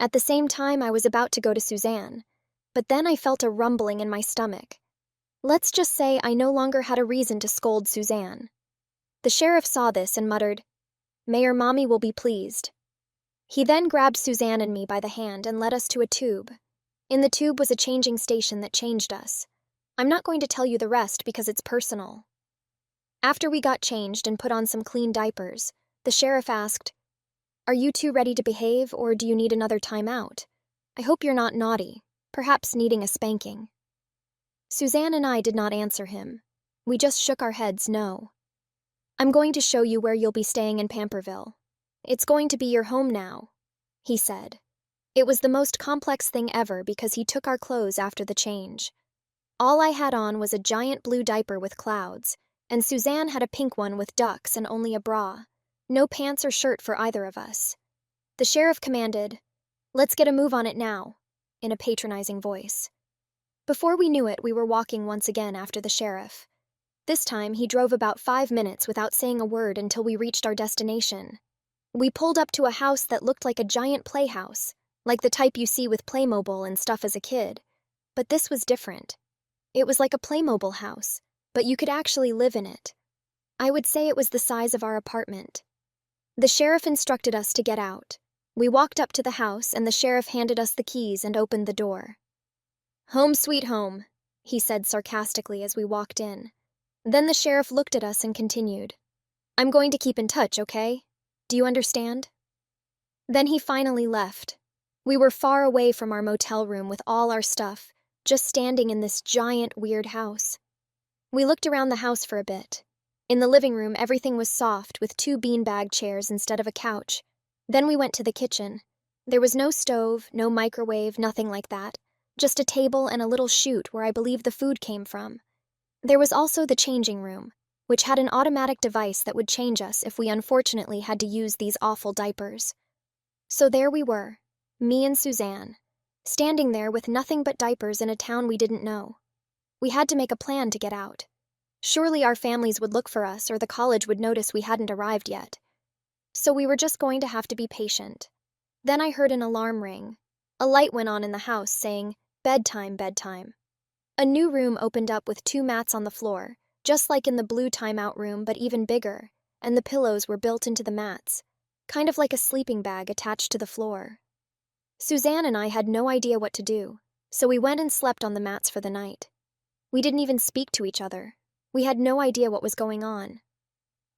At the same time, I was about to go to Suzanne, but then I felt a rumbling in my stomach. Let's just say I no longer had a reason to scold Suzanne. The sheriff saw this and muttered, "Mayor Mommy will be pleased." He then grabbed Suzanne and me by the hand and led us to a tube. In the tube was a changing station that changed us. I'm not going to tell you the rest because it's personal. After we got changed and put on some clean diapers, the sheriff asked, "Are you two ready to behave, or do you need another time out? I hope you're not naughty, perhaps needing a spanking." Suzanne and I did not answer him. We just shook our heads no. "I'm going to show you where you'll be staying in Pamperville. It's going to be your home now," he said. It was the most complex thing ever because he took our clothes after the change. All I had on was a giant blue diaper with clouds, and Suzanne had a pink one with ducks and only a bra. No pants or shirt for either of us. The sheriff commanded, "Let's get a move on it now," in a patronizing voice. Before we knew it, we were walking once again after the sheriff. This time, he drove about 5 minutes without saying a word until we reached our destination. We pulled up to a house that looked like a giant playhouse, like the type you see with Playmobil and stuff as a kid. But this was different. It was like a Playmobil house, but you could actually live in it. I would say it was the size of our apartment. The sheriff instructed us to get out. We walked up to the house, and the sheriff handed us the keys and opened the door. "Home sweet home," he said sarcastically as we walked in. Then the sheriff looked at us and continued, "I'm going to keep in touch, okay? Do you understand?" Then he finally left. We were far away from our motel room with all our stuff, just standing in this giant, weird house. We looked around the house for a bit. In the living room, everything was soft with 2 beanbag chairs instead of a couch. Then we went to the kitchen. There was no stove, no microwave, nothing like that. Just a table and a little chute where I believe the food came from. There was also the changing room, which had an automatic device that would change us if we unfortunately had to use these awful diapers. So there we were, me and Suzanne, standing there with nothing but diapers in a town we didn't know. We had to make a plan to get out. Surely our families would look for us or the college would notice we hadn't arrived yet. So we were just going to have to be patient. Then I heard an alarm ring. A light went on in the house saying, "Bedtime, bedtime." A new room opened up with 2 mats on the floor, just like in the blue timeout room but even bigger, and the pillows were built into the mats, kind of like a sleeping bag attached to the floor. Suzanne and I had no idea what to do, so we went and slept on the mats for the night. We didn't even speak to each other. We had no idea what was going on.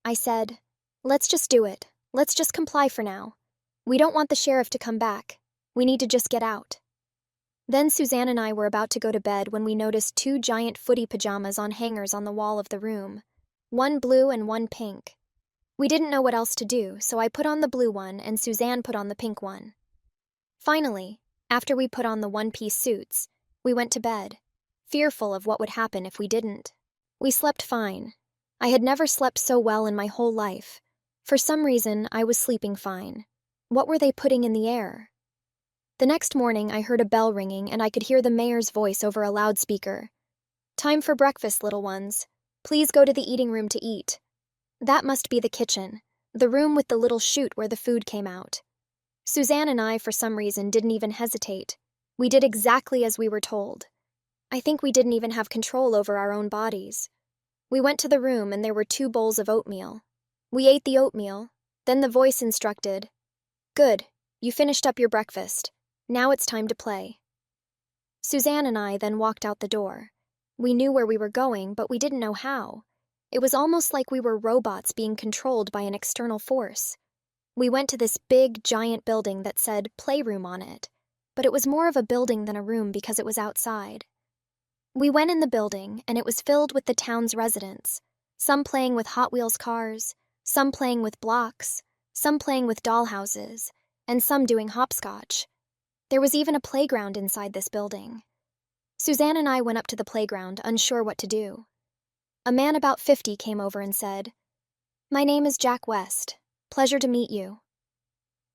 I said, "Let's just do it. Let's just comply for now. We don't want the sheriff to come back. We need to just get out." Then Suzanne and I were about to go to bed when we noticed 2 giant footy pajamas on hangers on the wall of the room, one blue and one pink. We didn't know what else to do, so I put on the blue one and Suzanne put on the pink one. Finally, after we put on the one-piece suits, we went to bed, fearful of what would happen if we didn't. We slept fine. I had never slept so well in my whole life. For some reason, I was sleeping fine. What were they putting in the air? The next morning, I heard a bell ringing and I could hear the mayor's voice over a loudspeaker. "Time for breakfast, little ones. Please go to the eating room to eat." That must be the kitchen, the room with the little chute where the food came out. Suzanne and I, for some reason, didn't even hesitate. We did exactly as we were told. I think we didn't even have control over our own bodies. We went to the room and there were 2 bowls of oatmeal. We ate the oatmeal. Then the voice instructed, "Good, you finished up your breakfast. Now it's time to play." Suzanne and I then walked out the door. We knew where we were going, but we didn't know how. It was almost like we were robots being controlled by an external force. We went to this big, giant building that said Playroom on it, but it was more of a building than a room because it was outside. We went in the building, and it was filled with the town's residents, some playing with Hot Wheels cars, some playing with blocks, some playing with dollhouses, and some doing hopscotch. There was even a playground inside this building. Suzanne and I went up to the playground, unsure what to do. A man about 50 came over and said, "My name is Jack West. Pleasure to meet you."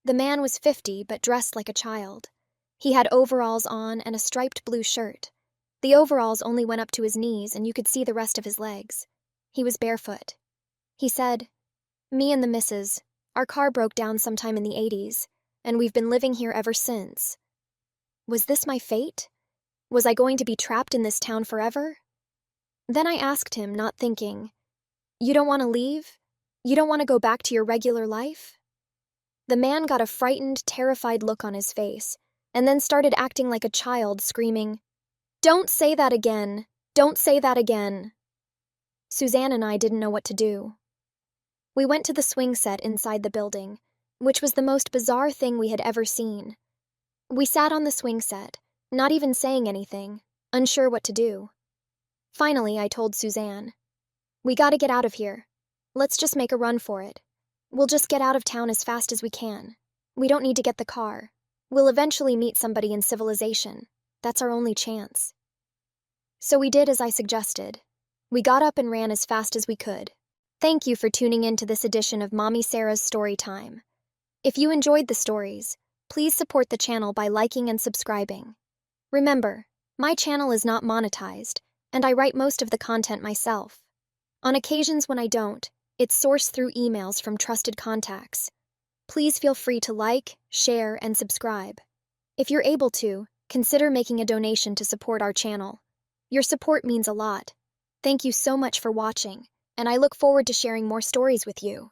The man was 50 but dressed like a child. He had overalls on and a striped blue shirt. The overalls only went up to his knees and you could see the rest of his legs. He was barefoot. He said, "Me and the missus, our car broke down sometime in the 80s, and we've been living here ever since. Was this my fate? Was I going to be trapped in this town forever? Then I asked him, not thinking, "You don't want to leave? You don't want to go back to your regular life?" The man got a frightened, terrified look on his face, and then started acting like a child, screaming, "Don't say that again! Don't say that again!" Suzanne and I didn't know what to do. We went to the swing set inside the building, which was the most bizarre thing we had ever seen. We sat on the swing set, not even saying anything, unsure what to do. Finally, I told Suzanne, "We gotta get out of here. Let's just make a run for it. We'll just get out of town as fast as we can. We don't need to get the car. We'll eventually meet somebody in civilization. That's our only chance." So we did as I suggested. We got up and ran as fast as we could. Thank you for tuning in to this edition of Mommy Sarah's Story Time. If you enjoyed the stories, please support the channel by liking and subscribing. Remember, my channel is not monetized, and I write most of the content myself. On occasions when I don't, it's sourced through emails from trusted contacts. Please feel free to like, share, and subscribe. If you're able to, consider making a donation to support our channel. Your support means a lot. Thank you so much for watching, and I look forward to sharing more stories with you.